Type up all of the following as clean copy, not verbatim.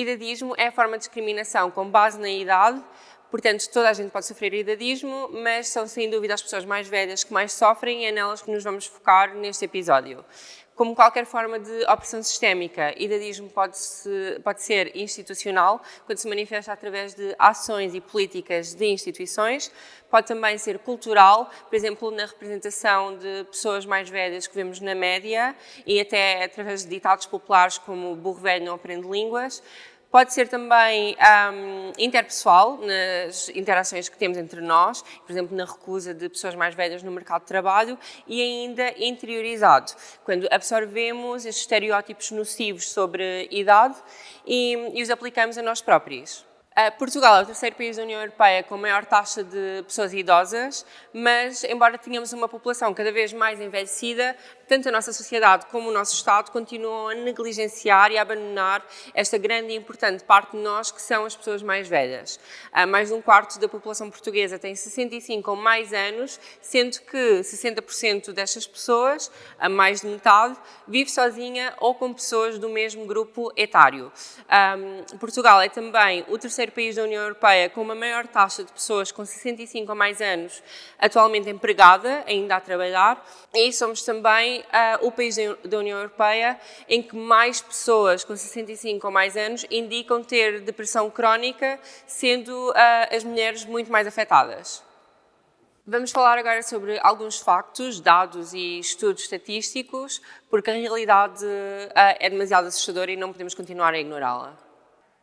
Idadismo é a forma de discriminação com base na idade, portanto toda a gente pode sofrer idadismo, mas são sem dúvida as pessoas mais velhas que mais sofrem e é nelas que nos vamos focar neste episódio. Como qualquer forma de opressão sistémica, idadismo pode ser institucional, quando se manifesta através de ações e políticas de instituições. Pode também ser cultural, por exemplo, na representação de pessoas mais velhas que vemos na média e até através de ditados populares como burro velho não aprende línguas. Pode ser também interpessoal, nas interações que temos entre nós, por exemplo, na recusa de pessoas mais velhas no mercado de trabalho, e ainda interiorizado, quando absorvemos estes estereótipos nocivos sobre idade e os aplicamos a nós próprios. Portugal é o terceiro país da União Europeia com a maior taxa de pessoas idosas, mas embora tenhamos uma população cada vez mais envelhecida, tanto a nossa sociedade como o nosso Estado continuam a negligenciar e a abandonar esta grande e importante parte de nós que são as pessoas mais velhas. Mais de um quarto da população portuguesa tem 65 ou mais anos, sendo que 60% destas pessoas, a mais de metade, vive sozinha ou com pessoas do mesmo grupo etário. Portugal é também o terceiro país da União Europeia com uma maior taxa de pessoas com 65 ou mais anos atualmente empregada, ainda a trabalhar, e somos também o país da União Europeia em que mais pessoas com 65 ou mais anos indicam ter depressão crónica, sendo as mulheres muito mais afetadas. Vamos falar agora sobre alguns factos, dados e estudos estatísticos, porque a realidade é demasiado assustadora e não podemos continuar a ignorá-la.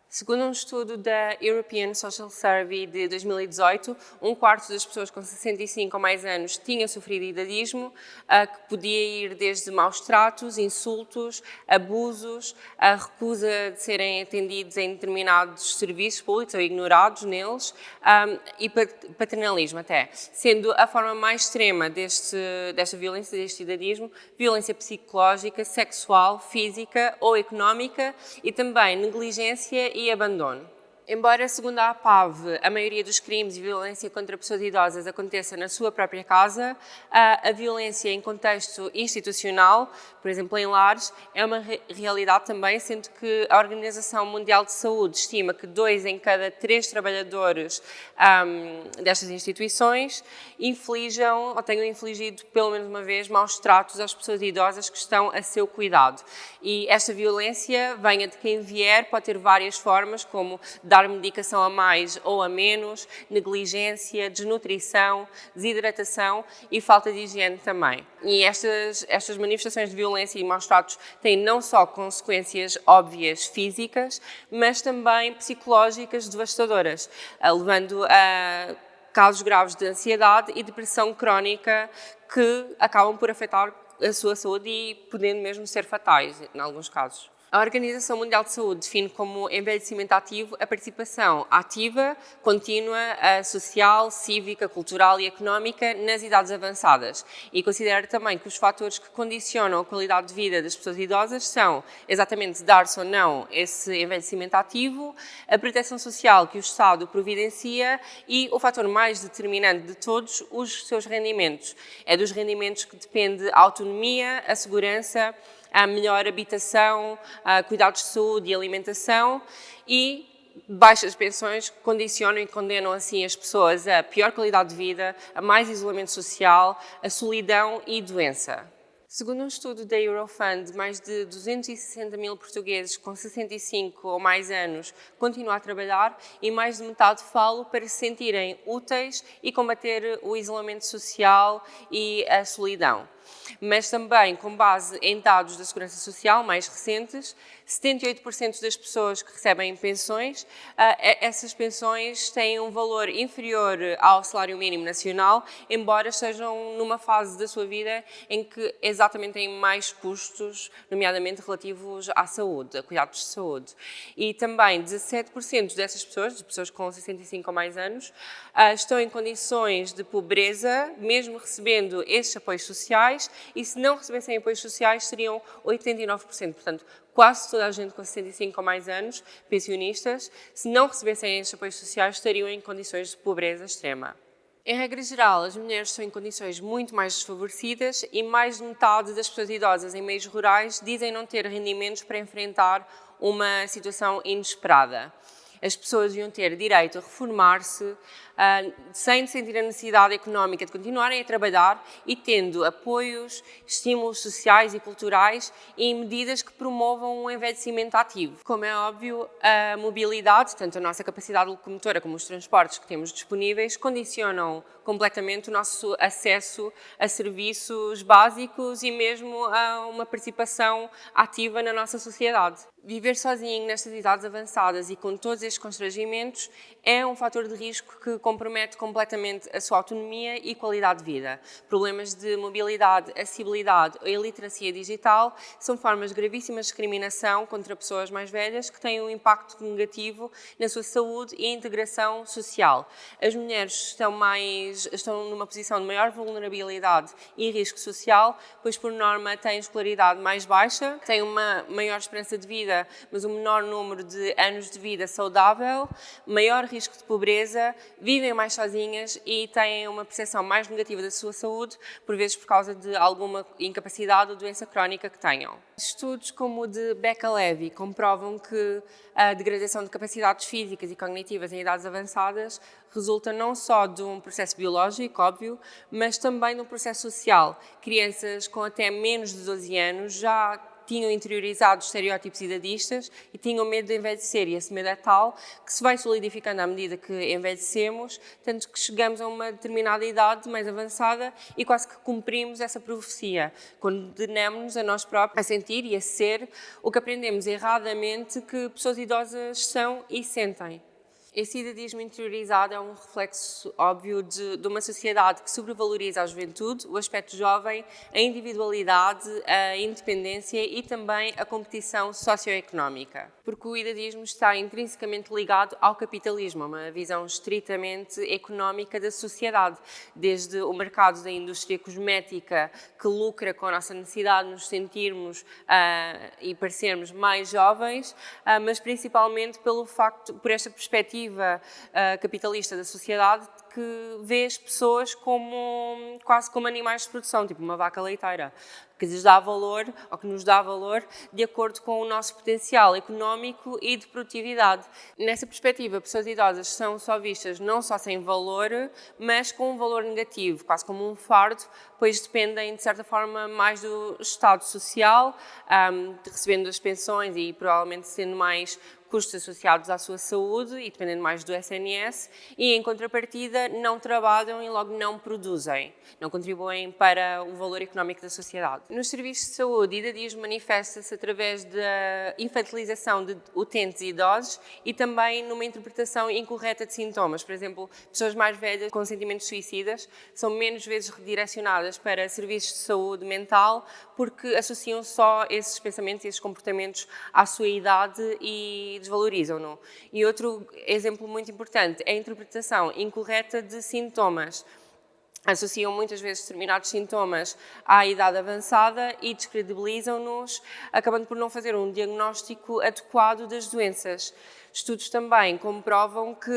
Segundo um estudo da European Social Survey de 2018, um quarto das pessoas com 65 ou mais anos tinha sofrido idadismo, que podia ir desde maus tratos, insultos, abusos, a recusa de serem atendidos em determinados serviços públicos ou ignorados neles, e paternalismo até, sendo a forma mais extrema desta violência, deste idadismo, violência psicológica, sexual, física ou económica e também negligência e abandono. Embora, segundo a APAV, a maioria dos crimes e violência contra pessoas idosas aconteça na sua própria casa, a violência em contexto institucional, por exemplo, em lares, é uma realidade também, sendo que a Organização Mundial de Saúde estima que 2 em cada 3 trabalhadores destas instituições inflijam ou tenham infligido pelo menos uma vez maus tratos às pessoas idosas que estão a seu cuidado. E esta violência, venha de quem vier, pode ter várias formas, como dar medicação a mais ou a menos, negligência, desnutrição, desidratação e falta de higiene também. E estas manifestações de violência e maus tratos têm não só consequências óbvias físicas, mas também psicológicas devastadoras, levando a casos graves de ansiedade e depressão crónica que acabam por afetar a sua saúde e podendo mesmo ser fatais, em alguns casos. A Organização Mundial de Saúde define como envelhecimento ativo a participação ativa, contínua, social, cívica, cultural e económica nas idades avançadas e considera também que os fatores que condicionam a qualidade de vida das pessoas idosas são exatamente dar-se ou não esse envelhecimento ativo, a proteção social que o Estado providencia e o fator mais determinante de todos, os seus rendimentos. É dos rendimentos que depende a autonomia, a segurança, a melhor habitação, a cuidados de saúde e alimentação e baixas pensões condicionam e condenam assim as pessoas a pior qualidade de vida, a mais isolamento social, a solidão e doença. Segundo um estudo da Eurofund, mais de 260 mil portugueses com 65 ou mais anos continuam a trabalhar e mais de metade falam para se sentirem úteis e combater o isolamento social e a solidão. Mas também, com base em dados da Segurança Social mais recentes, 78% das pessoas que recebem pensões, essas pensões têm um valor inferior ao salário mínimo nacional, embora estejam numa fase da sua vida em que exatamente têm mais custos, nomeadamente relativos à saúde, a cuidados de saúde. E também 17% dessas pessoas, de pessoas com 65 ou mais anos, estão em condições de pobreza, mesmo recebendo estes apoios sociais, e se não recebessem apoios sociais seriam 89%, portanto, quase toda a gente com 65 ou mais anos, pensionistas, se não recebessem estes apoios sociais, estariam em condições de pobreza extrema. Em regra geral, as mulheres estão em condições muito mais desfavorecidas e mais de metade das pessoas idosas em meios rurais dizem não ter rendimentos para enfrentar uma situação inesperada. As pessoas iam ter direito a reformar-se sem sentir a necessidade económica de continuarem a trabalhar e tendo apoios, estímulos sociais e culturais e medidas que promovam um envelhecimento ativo. Como é óbvio, a mobilidade, tanto a nossa capacidade locomotora como os transportes que temos disponíveis, condicionam completamente o nosso acesso a serviços básicos e mesmo a uma participação ativa na nossa sociedade. Viver sozinho nestas idades avançadas e com todos estes constrangimentos é um fator de risco que compromete completamente a sua autonomia e qualidade de vida. Problemas de mobilidade, acessibilidade ou iliteracia digital são formas gravíssimas de discriminação contra pessoas mais velhas que têm um impacto negativo na sua saúde e integração social. As mulheres estão numa posição de maior vulnerabilidade e risco social, pois por norma têm escolaridade mais baixa, têm uma maior esperança de vida, mas um menor número de anos de vida saudável, maior risco de pobreza, vivem mais sozinhas e têm uma percepção mais negativa da sua saúde, por vezes por causa de alguma incapacidade ou doença crónica que tenham. Estudos como o de Becca-Levy comprovam que a degradação de capacidades físicas e cognitivas em idades avançadas resulta não só de um processo biológico, óbvio, mas também de um processo social. Crianças com até menos de 12 anos já tinham interiorizado estereótipos idadistas e tinham medo de envelhecer, e esse medo é tal que se vai solidificando à medida que envelhecemos, tanto que chegamos a uma determinada idade mais avançada e quase que cumprimos essa profecia, condenamos-nos a nós próprios a sentir e a ser o que aprendemos erradamente que pessoas idosas são e sentem. Esse idadismo interiorizado é um reflexo óbvio de uma sociedade que sobrevaloriza a juventude, o aspecto jovem, a individualidade, a independência e também a competição socioeconómica. Porque o idadismo está intrinsecamente ligado ao capitalismo, uma visão estritamente económica da sociedade, desde o mercado da indústria cosmética que lucra com a nossa necessidade de nos sentirmos e parecermos mais jovens, mas principalmente por esta perspectiva capitalista da sociedade que vê as pessoas quase como animais de produção, tipo uma vaca leiteira, que lhes dá valor, ou que nos dá valor, de acordo com o nosso potencial económico e de produtividade. Nessa perspectiva, pessoas idosas são só vistas não só sem valor, mas com um valor negativo, quase como um fardo, pois dependem, de certa forma, mais do estado social, recebendo as pensões e provavelmente sendo mais custos associados à sua saúde e dependendo mais do SNS, e em contrapartida não trabalham e logo não produzem, não contribuem para o valor económico da sociedade. Nos serviços de saúde, o idadismo manifesta-se através da infantilização de utentes e idosos e também numa interpretação incorreta de sintomas. Por exemplo, pessoas mais velhas com sentimentos suicidas são menos vezes redirecionadas para serviços de saúde mental porque associam só esses pensamentos e esses comportamentos à sua idade e desvalorizam-no. E outro exemplo muito importante é a interpretação incorreta de sintomas. Associam muitas vezes determinados sintomas à idade avançada e descredibilizam-nos, acabando por não fazer um diagnóstico adequado das doenças. Estudos também comprovam que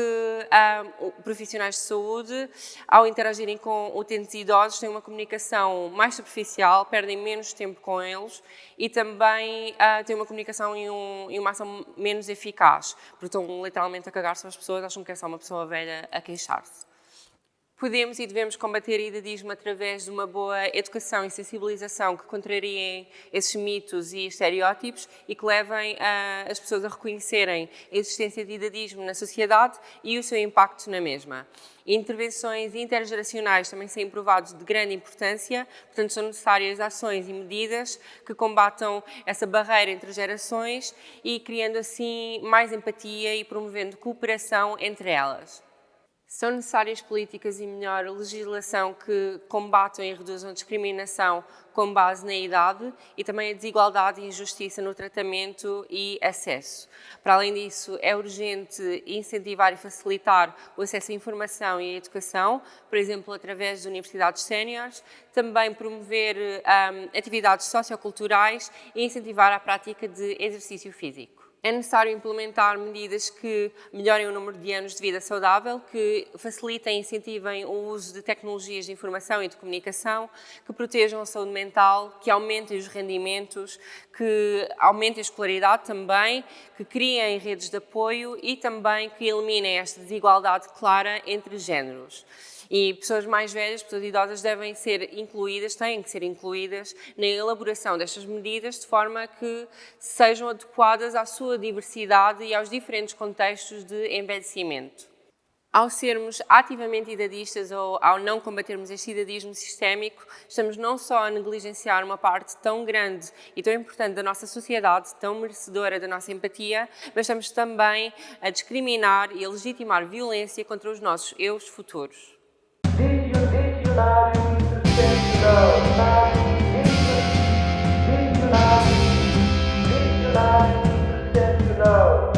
profissionais de saúde, ao interagirem com utentes idosos, têm uma comunicação mais superficial, perdem menos tempo com eles e também têm uma comunicação e uma ação menos eficaz, porque estão literalmente a cagar-se às pessoas, acham que é só uma pessoa velha a queixar-se. Podemos e devemos combater o idadismo através de uma boa educação e sensibilização que contrariem esses mitos e estereótipos e que levem as pessoas a reconhecerem a existência de idadismo na sociedade e o seu impacto na mesma. Intervenções intergeracionais também são provados de grande importância, portanto são necessárias ações e medidas que combatam essa barreira entre gerações e criando assim mais empatia e promovendo cooperação entre elas. São necessárias políticas e melhor legislação que combatam e reduzam a discriminação com base na idade e também a desigualdade e injustiça no tratamento e acesso. Para além disso, é urgente incentivar e facilitar o acesso à informação e à educação, por exemplo, através de universidades séniores, também promover atividades socioculturais e incentivar a prática de exercício físico. É necessário implementar medidas que melhorem o número de anos de vida saudável, que facilitem e incentivem o uso de tecnologias de informação e de comunicação, que protejam a saúde mental, que aumentem os rendimentos, que aumentem a escolaridade também, que criem redes de apoio e também que eliminem esta desigualdade clara entre géneros. E pessoas mais velhas, pessoas idosas devem ser incluídas, têm que ser incluídas na elaboração destas medidas de forma que sejam adequadas à sua diversidade e aos diferentes contextos de envelhecimento. Ao sermos ativamente idadistas ou ao não combatermos este idadismo sistémico, estamos não só a negligenciar uma parte tão grande e tão importante da nossa sociedade, tão merecedora da nossa empatia, mas estamos também a discriminar e a legitimar violência contra os nossos eus futuros. Did you not